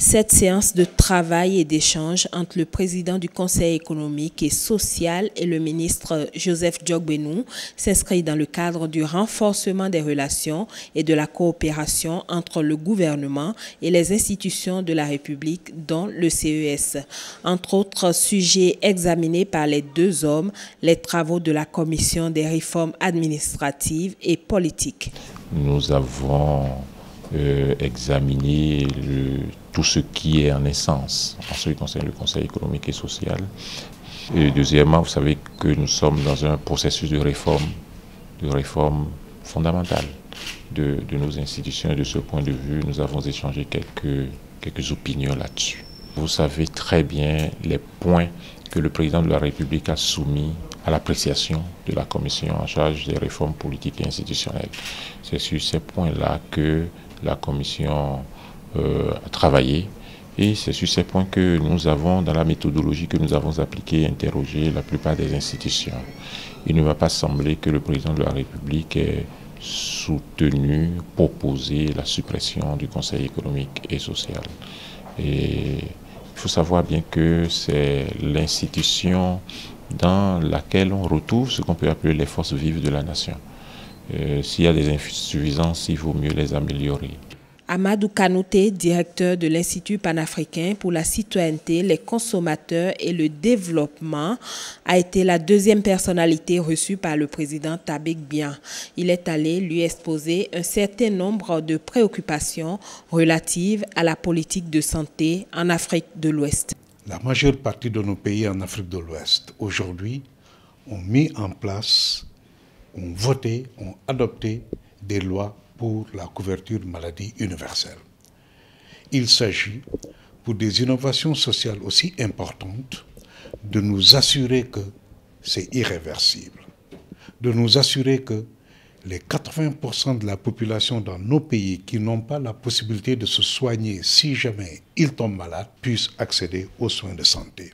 Cette séance de travail et d'échange entre le président du Conseil économique et social et le ministre Joseph Diogbenou s'inscrit dans le cadre du renforcement des relations et de la coopération entre le gouvernement et les institutions de la République, dont le CES. Entre autres sujets examinés par les deux hommes, les travaux de la Commission des réformes administratives et politiques. Nous avons examiner tout ce qui est en essence en ce qui concerne le Conseil économique et social. Et deuxièmement, vous savez que nous sommes dans un processus de réforme fondamentale de nos institutions. Et de ce point de vue, nous avons échangé quelques opinions là-dessus. Vous savez très bien les points que le président de la République a soumis à l'appréciation de la commission en charge des réformes politiques et institutionnelles. C'est sur ces points-là que la commission a travaillé et c'est sur ces points que nous avons, dans la méthodologie que nous avons appliquée, interrogé la plupart des institutions. Il ne va pas sembler que le président de la République ait soutenu, proposé la suppression du Conseil économique et social. Et il faut savoir bien que c'est l'institution dans laquelle on retrouve ce qu'on peut appeler les forces vives de la nation. S'il y a des insuffisances, il vaut mieux les améliorer. Amadou Kanouté, directeur de l'Institut panafricain pour la citoyenneté, les consommateurs et le développement, a été la deuxième personnalité reçue par le président Tabek Bien. Il est allé lui exposer un certain nombre de préoccupations relatives à la politique de santé en Afrique de l'Ouest. La majeure partie de nos pays en Afrique de l'Ouest, aujourd'hui, ont mis en place, ont voté, ont adopté des lois pour la couverture maladie universelle. Il s'agit, pour des innovations sociales aussi importantes, de nous assurer que c'est irréversible, de nous assurer que les 80% de la population dans nos pays qui n'ont pas la possibilité de se soigner si jamais ils tombent malades puissent accéder aux soins de santé.